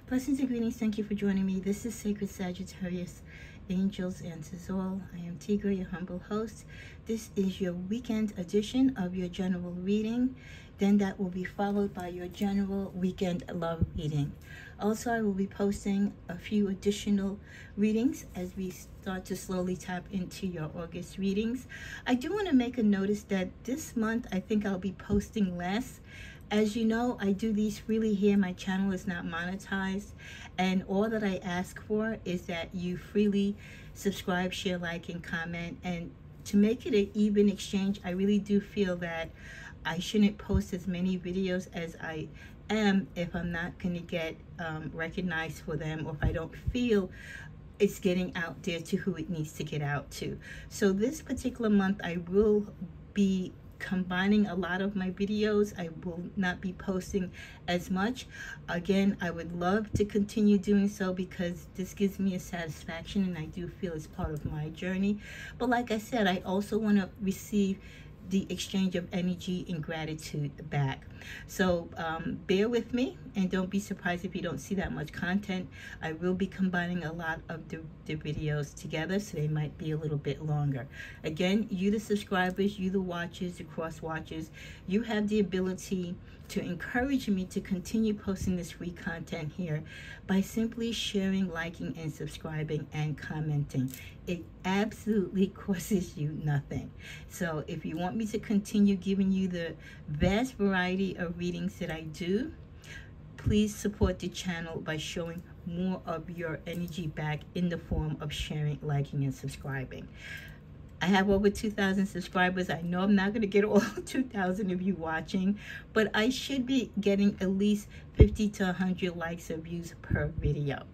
Blessings and greetings. Thank you for joining me. This is Sacred Sagittarius, Angels Answers All. I am Tigra, your humble host. This is your weekend edition of your general reading. Then that will be followed by your general weekend love reading. Also, I will be posting a few additional readings as we start to slowly tap into your August readings. I do want to make a notice that this month I think I'll be posting less. As you know, I do these freely here. My channel is not monetized, and all that I ask for is that you freely subscribe, share, like, and comment. And to make it an even exchange, I really do feel that I shouldn't post as many videos as I am if I'm not going to get recognized for them, or if I don't feel it's getting out there to who it needs to get out to. So this particular month, I will be combining a lot of my videos. I will not be posting as much. Again, I would love to continue doing so because this gives me a satisfaction, and I do feel it's part of my journey. But like I said, I also want to receive the exchange of energy and gratitude back. So bear with me, and don't be surprised if you don't see that much content. I will be combining a lot of the videos together, so they might be a little bit longer. Again, you the subscribers, you the watchers, the cross watchers, you have the ability to encourage me to continue posting this free content here by simply sharing, liking, and subscribing and commenting. It absolutely costs you nothing. So if you want me to continue giving you the vast variety of readings that I do, please support the channel by showing more of your energy back in the form of sharing, liking, and subscribing. I have over 2,000 subscribers. I know I'm not going to get all 2,000 of you watching, but I should be getting at least 50 to 100 likes or views per video.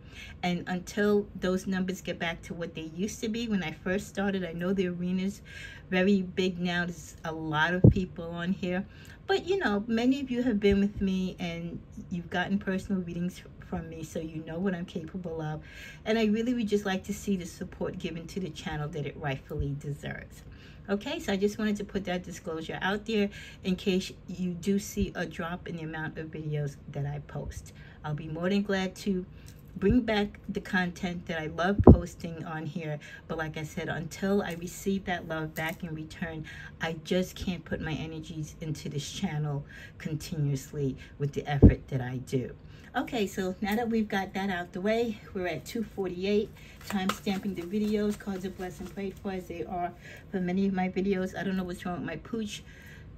And until those numbers get back to what they used to be when I first started, I know the arena's very big now. There's a lot of people on here. But, you know, many of you have been with me and you've gotten personal readings from me, so you know what I'm capable of. And I really would just like to see the support given to the channel that it rightfully deserves. Okay, so I just wanted to put that disclosure out there in case you do see a drop in the amount of videos that I post. I'll be more than glad to bring back the content that I love posting on here, but like I said, until I receive that love back in return, I just can't put my energies into this channel continuously with the effort that I do. Okay, so now that we've got that out the way, we're at 2:48, time stamping the videos. Cards are blessed and prayed for as they are for many of my videos. I don't know what's wrong with my pooch.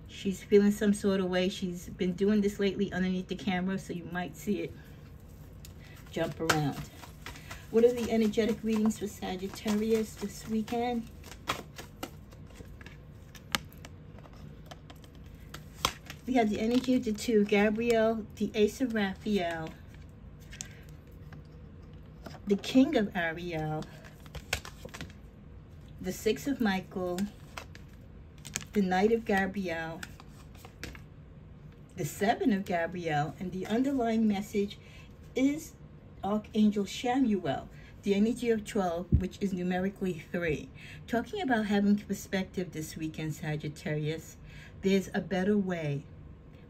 She's feeling some sort of way. She's been doing this lately underneath the camera, so you might see it jump around. What are the energetic readings for Sagittarius this weekend? We have the energy of the two, Gabriel, the Ace of Raphael, the King of Ariel, the Six of Michael, the Knight of Gabriel, the Seven of Gabriel, and the underlying message is Archangel Samuel, the energy of 12, which is numerically 3. Talking about having perspective this weekend, Sagittarius. There's a better way.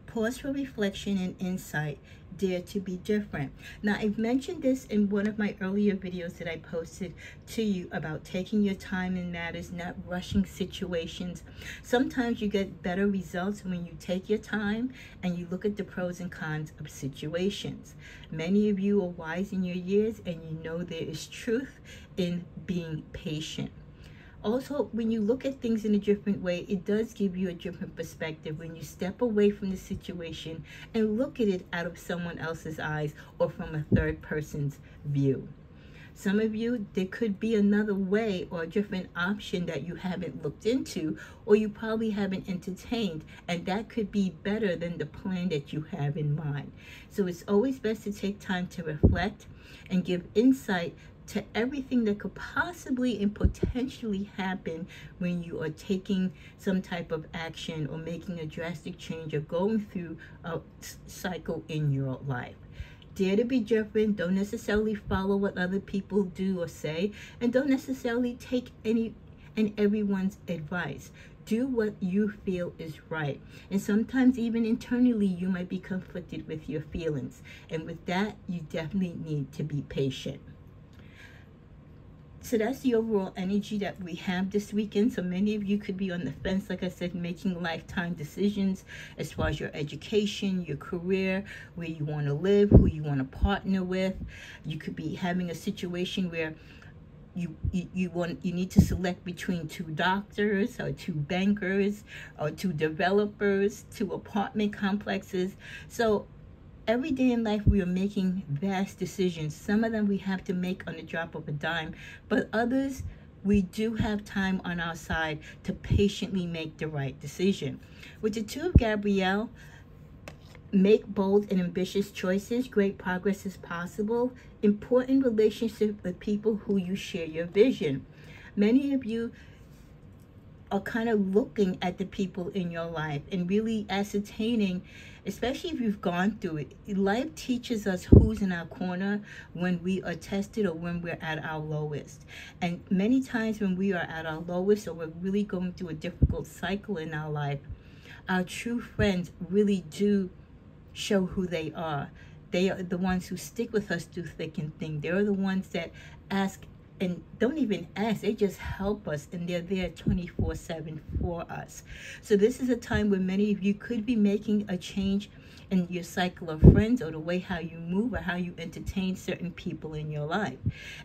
Pause for reflection and insight. Dare to be different. Now, I've mentioned this in one of my earlier videos that I posted to you about taking your time in matters, not rushing situations. Sometimes you get better results when you take your time and you look at the pros and cons of situations. Many of you are wise in your years, and you know there is truth in being patient. Also, when you look at things in a different way, it does give you a different perspective when you step away from the situation and look at it out of someone else's eyes or from a third person's view. Some of you, there could be another way or a different option that you haven't looked into, or you probably haven't entertained, and that could be better than the plan that you have in mind. So it's always best to take time to reflect and give insight to everything that could possibly and potentially happen when you are taking some type of action or making a drastic change or going through a cycle in your life. Dare to be different. Don't necessarily follow what other people do or say, and don't necessarily take any and everyone's advice. Do what you feel is right. And sometimes even internally, you might be conflicted with your feelings. And with that, you definitely need to be patient. So that's the overall energy that we have this weekend. So many of you could be on the fence, like I said, making lifetime decisions as far as your education, your career, where you want to live, who you want to partner with. You could be having a situation where you need to select between two doctors or two bankers or two developers, two apartment complexes. So every day in life we are making vast decisions. Some of them we have to make on the drop of a dime, but others we do have time on our side to patiently make the right decision. With the Two of Gabrielle, make bold and ambitious choices. Great progress is possible. Important relationship with people who you share your vision. Many of you are kind of looking at the people in your life and really ascertaining, especially if you've gone through it. Life teaches us who's in our corner when we are tested or when we're at our lowest. And many times when we are at our lowest or we're really going through a difficult cycle in our life, our true friends really do show who they are. They are the ones who stick with us through thick and thin. They're the ones that ask and don't even ask. They just help us, and they're there 24/7 for us. So this is a time where many of you could be making a change in your cycle of friends or the way how you move or how you entertain certain people in your life.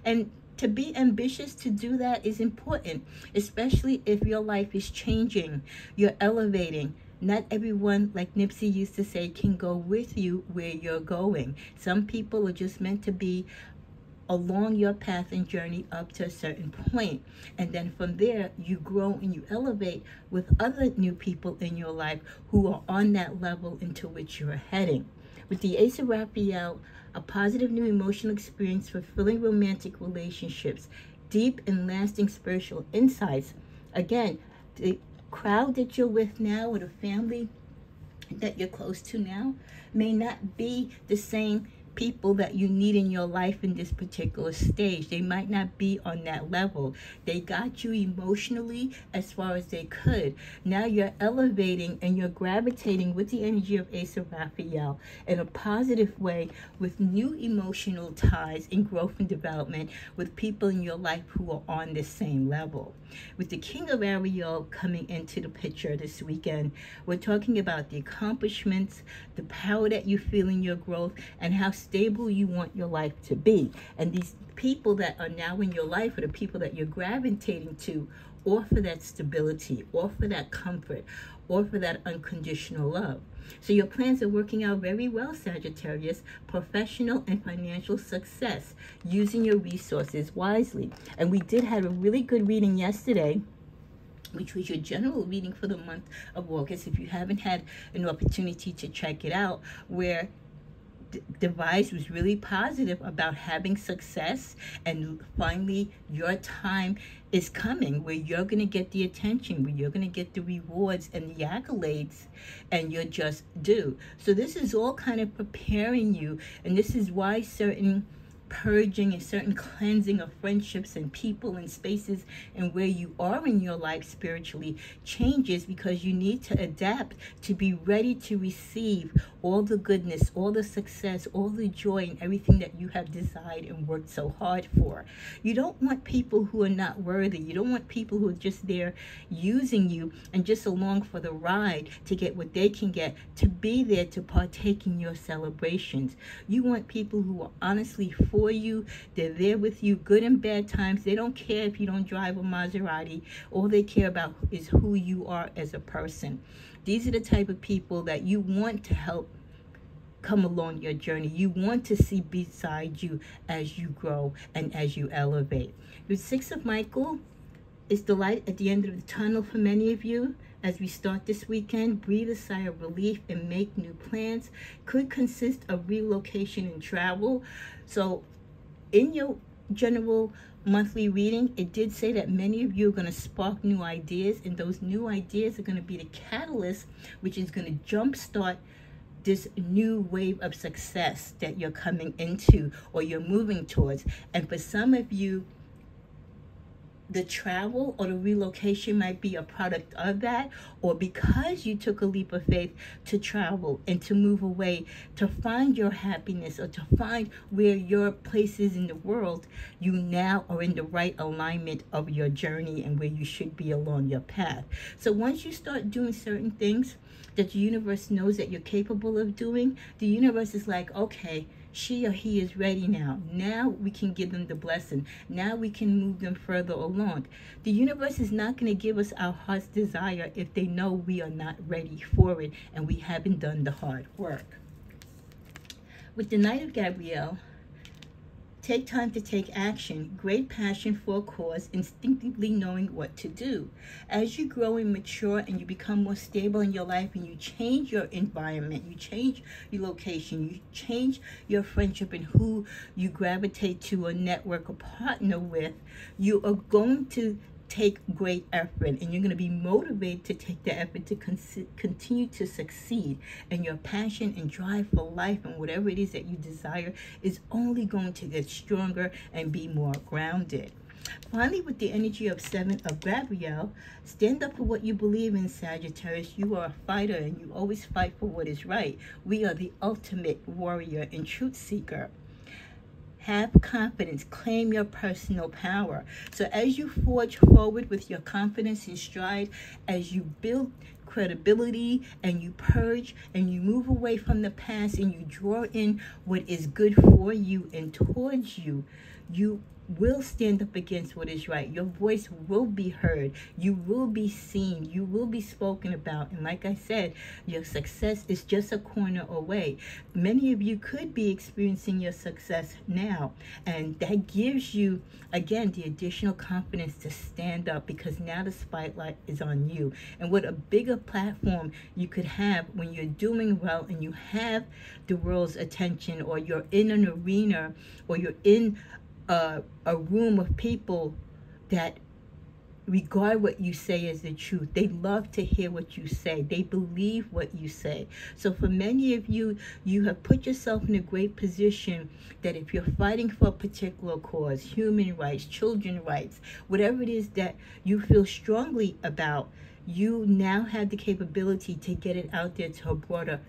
And to be ambitious to do that is important, especially if your life is changing, you're elevating. Not everyone, like Nipsey used to say, can go with you where you're going. Some people are just meant to be along your path and journey up to a certain point. And then from there, you grow and you elevate with other new people in your life who are on that level into which you're heading. With the Ace of Raphael, a positive new emotional experience, fulfilling romantic relationships, deep and lasting spiritual insights. Again, the crowd that you're with now or the family that you're close to now may not be the same people that you need in your life in this particular stage. They might not be on that level. They got you emotionally as far as they could. Now you're elevating and you're gravitating with the energy of Ace of Raphael in a positive way with new emotional ties and growth and development with people in your life who are on the same level. With the King of Ariel coming into the picture this weekend, we're talking about the accomplishments, the power that you feel in your growth, and how stable you want your life to be. And these people that are now in your life, or the people that you're gravitating to, offer that stability, offer that comfort, offer that unconditional love. So your plans are working out very well, Sagittarius. Professional and financial success, using your resources wisely. And we did have a really good reading yesterday, which was your general reading for the month of August. If you haven't had an opportunity to check it out, where the advice was really positive about having success, and finally your time is coming where you're going to get the attention, where you're going to get the rewards and the accolades, and you're just due. So this is all kind of preparing you, and this is why certain purging and certain cleansing of friendships and people and spaces and where you are in your life spiritually changes, because you need to adapt to be ready to receive all the goodness, all the success, all the joy, and everything that you have desired and worked so hard for. You don't want people who are not worthy. You don't want people who are just there using you and just along for the ride to get what they can get, to be there to partake in your celebrations. You want people who are honestly for you. They're there with you, good and bad times. They don't care if you don't drive a Maserati. All they care about is who you are as a person. These are the type of people that you want to help come along your journey. You want to see beside you as you grow and as you elevate. The Six of Michael is the light at the end of the tunnel for many of you. As we start this weekend, breathe a sigh of relief and make new plans. Could consist of relocation and travel. So in your general monthly reading, it did say that many of you are going to spark new ideas, and those new ideas are going to be the catalyst, which is going to jumpstart this new wave of success that you're coming into or you're moving towards. And for some of you, the travel or the relocation might be a product of that, or because you took a leap of faith to travel and to move away to find your happiness or to find where your place is in the world, you now are in the right alignment of your journey and where you should be along your path. So once you start doing certain things that the universe knows that you're capable of doing, the universe is like, okay, she or he is ready now. Now we can give them the blessing. Now we can move them further along. The universe is not going to give us our heart's desire if they know we are not ready for it and we haven't done the hard work. With the Knight of Gabrielle, take time to take action, great passion for a cause, instinctively knowing what to do. As you grow and mature and you become more stable in your life and you change your environment, you change your location, you change your friendship and who you gravitate to or network or partner with, you are going to take great effort and you're going to be motivated to take the effort to continue to succeed, and your passion and drive for life and whatever it is that you desire is only going to get stronger and be more grounded. Finally, with the energy of 7 of Gabrielle, stand up for what you believe in, Sagittarius. You are a fighter and you always fight for what is right. We are the ultimate warrior and truth seeker. Have confidence. Claim your personal power. So as you forge forward with your confidence and stride, as you build credibility and you purge and you move away from the past and you draw in what is good for you and towards you, you will stand up against what is right. Your voice will be heard. You will be seen. You will be spoken about. And like I said, your success is just a corner away. Many of you could be experiencing your success now. And that gives you, again, the additional confidence to stand up, because now the spotlight is on you. And what a bigger platform you could have when you're doing well and you have the world's attention, or you're in an arena, or you're in a room of people that regard what you say as the truth. They love to hear what you say. They believe what you say. So for many of you, you have put yourself in a great position that if you're fighting for a particular cause, human rights, children's rights, whatever it is that you feel strongly about, you now have the capability to get it out there to a broader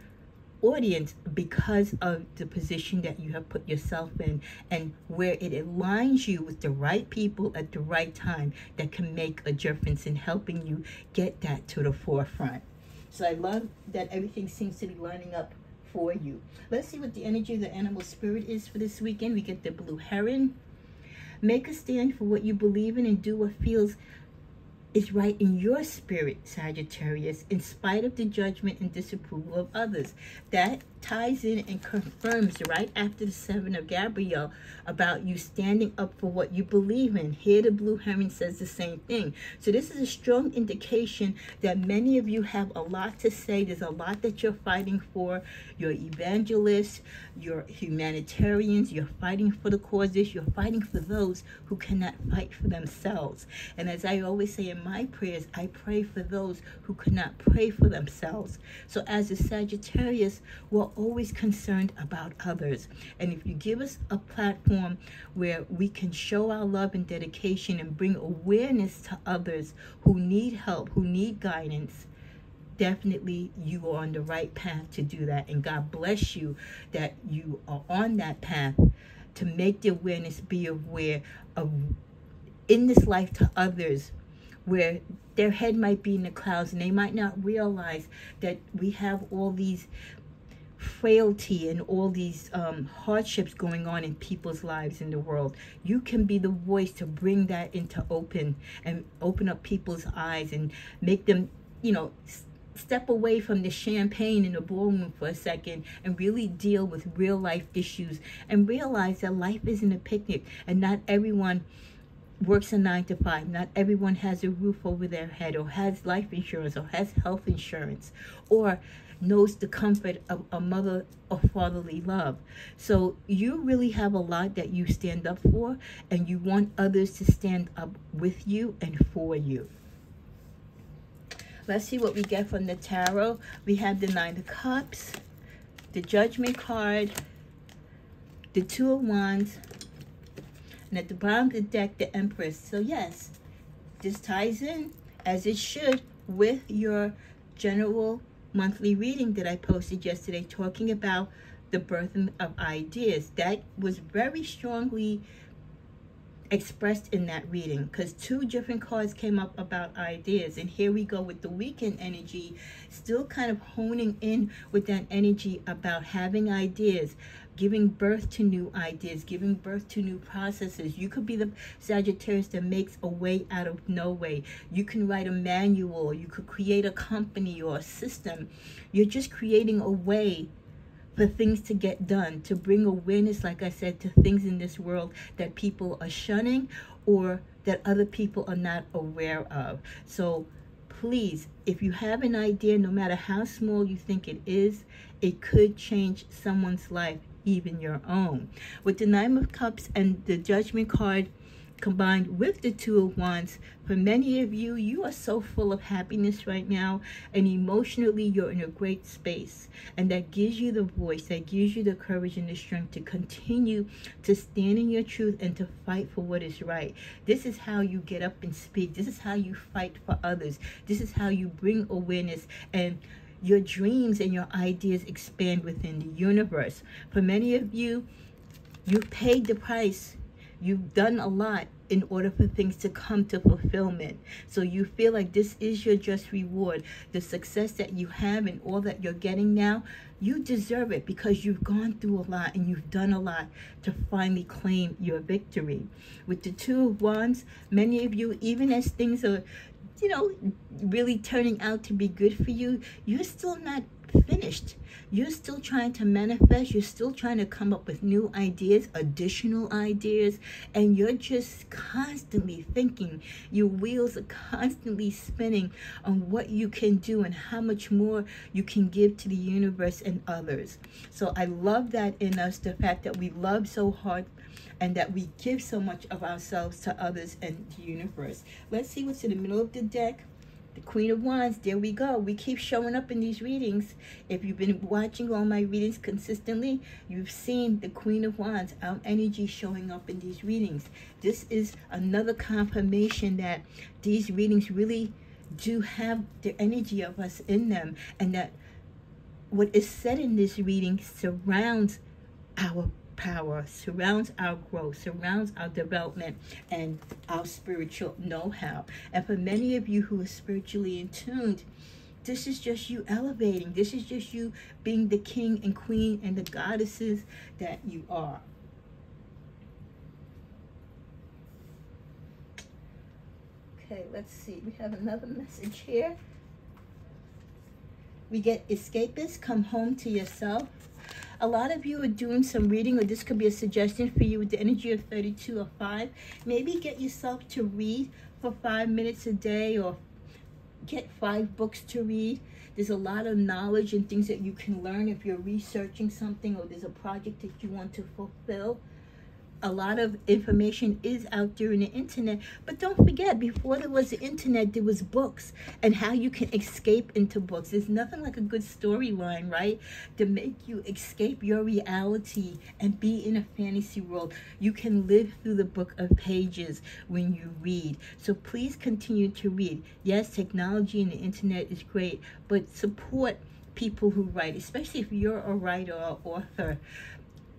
audience because of the position that you have put yourself in, and where it aligns you with the right people at the right time that can make a difference in helping you get that to the forefront. So I love that everything seems to be lining up for you. Let's see what the energy of the animal spirit is for this weekend. We get the blue heron. Make a stand for what you believe in and do what feels is right in your spirit, Sagittarius, in spite of the judgment and disapproval of others. That ties in and confirms right after the 7 of Gabrielle about you standing up for what you believe in. Here the blue heron says the same thing. So this is a strong indication that many of you have a lot to say. There's a lot that you're fighting for. You're evangelists, you're humanitarians, you're fighting for the causes, you're fighting for those who cannot fight for themselves. And as I always say in my prayers, I pray for those who cannot pray for themselves. So as a Sagittarius, we're always concerned about others. And if you give us a platform where we can show our love and dedication and bring awareness to others who need help, who need guidance, definitely you are on the right path to do that. And God bless you that you are on that path to make the awareness be aware of in this life to others, where their head might be in the clouds and they might not realize that we have all these frailty and all these hardships going on in people's lives in the world. You can be the voice to bring that into open up people's eyes and make them, step away from the champagne in the ballroom for a second and really deal with real life issues and realize that life isn't a picnic, and not everyone works a 9-to-5. Not everyone has a roof over their head, or has life insurance, or has health insurance, or knows the comfort of a mother or fatherly love. So you really have a lot that you stand up for, and you want others to stand up with you and for you. Let's see what we get from the tarot. We have the 9 of Cups, the Judgment card, the 2 of Wands, and at the bottom of the deck, the Empress. So yes, this ties in, as it should, with your general monthly reading that I posted yesterday, talking about the birthing of ideas. That was very strongly expressed in that reading, because two different cards came up about ideas. And here we go with the weekend energy, still kind of honing in with that energy about having ideas, giving birth to new ideas, giving birth to new processes. You could be the Sagittarius that makes a way out of no way. You can write a manual, you could create a company or a system. You're just creating a way for things to get done, to bring awareness, like I said, to things in this world that people are shunning or that other people are not aware of. So please, if you have an idea, no matter how small you think it is, it could change someone's life, even your own. With the Nine of Cups and the Judgment card combined with the Two of Wands, for many of you, you are so full of happiness right now, and emotionally you're in a great space, and that gives you the voice, that gives you the courage and the strength to continue to stand in your truth and to fight for what is right. This is how you get up and speak. This is how you fight for others. This is how you bring awareness, and your dreams and your ideas expand within the universe. For many of you, you've paid the price. You've done a lot in order for things to come to fulfillment. So you feel like this is your just reward. The success that you have and all that you're getting now, you deserve it, because you've gone through a lot and you've done a lot to finally claim your victory. With the Two of Wands, many of you, even as things are, really turning out to be good for you, you're still not finished. You're still trying to manifest. You're still trying to come up with new ideas, additional ideas, and you're just constantly thinking. Your wheels are constantly spinning on what you can do and how much more you can give to the universe and others. So I love that in us, the fact that we love so hard and that we give so much of ourselves to others and the universe. Let's see what's in the middle of the deck. The Queen of Wands, there we go. We keep showing up in these readings. If you've been watching all my readings consistently, you've seen the Queen of Wands, our energy showing up in these readings. This is another confirmation that these readings really do have the energy of us in them, and that what is said in this reading surrounds our power, surrounds our growth, surrounds our development and our spiritual know-how. And for many of you who are spiritually in tuned, this is just you elevating. This is just you being the king and queen and the goddesses that you are. Okay, let's see. We have another message here. We get escapists, come home to yourself. A lot of you are doing some reading, or this could be a suggestion for you with the energy of 32 or 5. Maybe get yourself to read for 5 minutes a day, or get 5 books to read. There's a lot of knowledge and things that you can learn if you're researching something, or there's a project that you want to fulfill. A lot of information is out there in the internet, but don't forget, before there was the internet, there was books, and how you can escape into books. There's nothing like a good storyline, right, to make you escape your reality and be in a fantasy world. You can live through the book of pages when you read. So please continue to read. Yes, technology and the internet is great, but support people who write, especially if you're a writer or author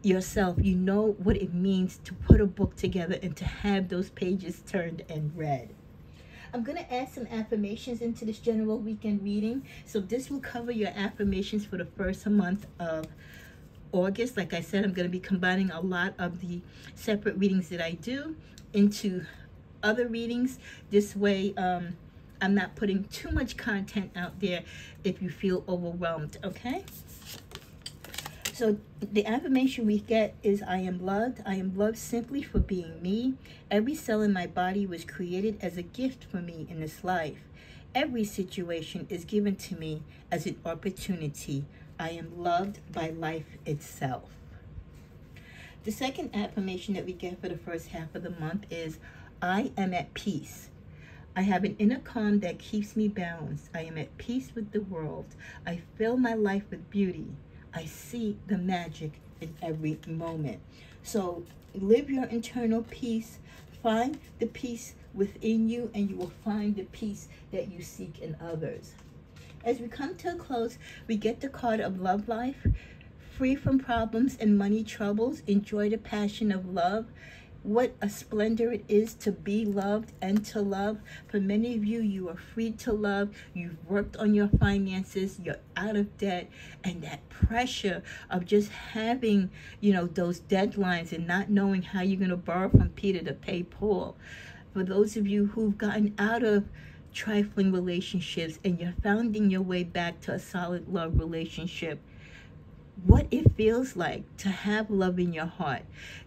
yourself. You know what it means to put a book together and to have those pages turned and read. I'm going to add some affirmations into this general weekend reading. So this will cover your affirmations for the first month of August. Like I said, I'm going to be combining a lot of the separate readings that I do into other readings. This way, I'm not putting too much content out there if you feel overwhelmed, okay? So the affirmation we get is, I am loved. I am loved simply for being me. Every cell in my body was created as a gift for me in this life. Every situation is given to me as an opportunity. I am loved by life itself. The second affirmation that we get for the first half of the month is, I am at peace. I have an inner calm that keeps me balanced. I am at peace with the world. I fill my life with beauty. I see the magic in every moment. So live your internal peace. Find the peace within you, and you will find the peace that you seek in others. As we come to a close, we get the card of love life. Free from problems and money troubles, enjoy the passion of love. What a splendor it is to be loved and to love. For many of you, you are free to love. You've worked on your finances. You're out of debt. And that pressure of just having, those deadlines and not knowing how you're going to borrow from Peter to pay Paul. For those of you who've gotten out of trifling relationships and you're finding your way back to a solid love relationship, what it feels like to have love in your heart,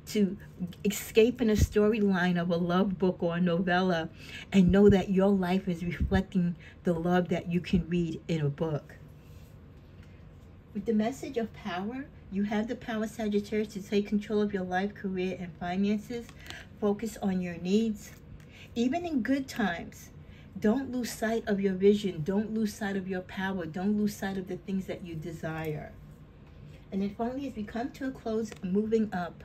to escape in a storyline of a love book or a novella and know that your life is reflecting the love that you can read in a book. With the message of power, you have the power, Sagittarius, to take control of your life, career, and finances. Focus on your needs. Even in good times, don't lose sight of your vision. Don't lose sight of your power. Don't lose sight of the things that you desire. And then finally, as we come to a close, moving up,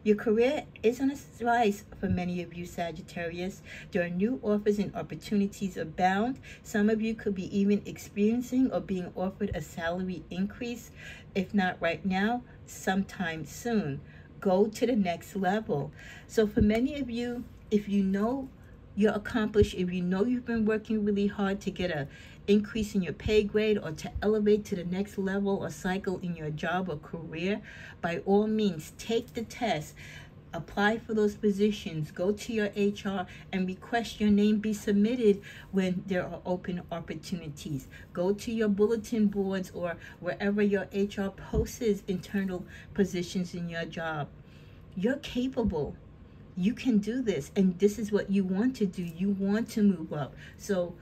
your career is on a rise for many of you, Sagittarius. There are new offers and opportunities abound. Some of you could be even experiencing or being offered a salary increase. If not right now, sometime soon. Go to the next level. So for many of you, if you know you're accomplished, if you know you've been working really hard to get a increase in your pay grade or to elevate to the next level or cycle in your job or career, by all means, take the test. Apply for those positions. Go to your HR and request your name be submitted when there are open opportunities. Go to your bulletin boards or wherever your HR posts internal positions in your job. You're capable. You can do this, and this is what you want to do. You want to move up. So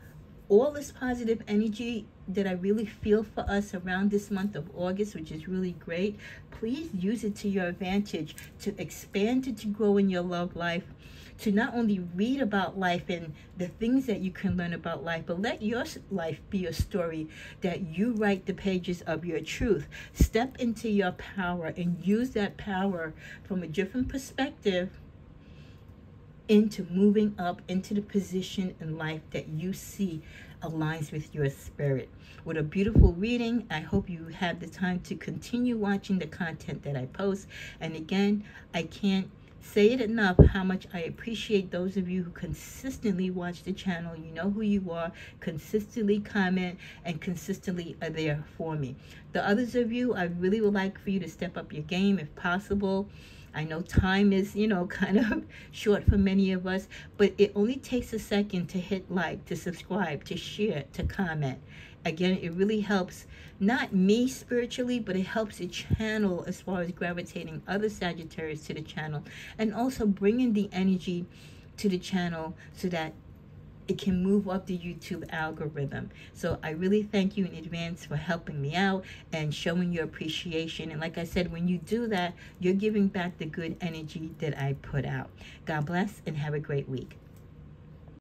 all this positive energy that I really feel for us around this month of August, which is really great, please use it to your advantage to expand it, to grow in your love life, to not only read about life and the things that you can learn about life, but let your life be a story that you write the pages of your truth. Step into your power and use that power from a different perspective into moving up into the position in life that you see aligns with your spirit. With a beautiful reading, I hope you have the time to continue watching the content that I post. And again, I can't say it enough how much I appreciate those of you who consistently watch the channel. You know who you are. consistently comment and consistently are there for me. The others of you, I really would like for you to step up your game if possible. I know time is, kind of short for many of us, but it only takes a second to hit like, to subscribe, to share, to comment. Again, it really helps, not me spiritually, but it helps the channel as far as gravitating other Sagittarius to the channel and also bringing the energy to the channel so that it can move up the YouTube algorithm. So I really thank you in advance for helping me out and showing your appreciation. And like I said, when you do that, you're giving back the good energy that I put out. God bless and have a great week.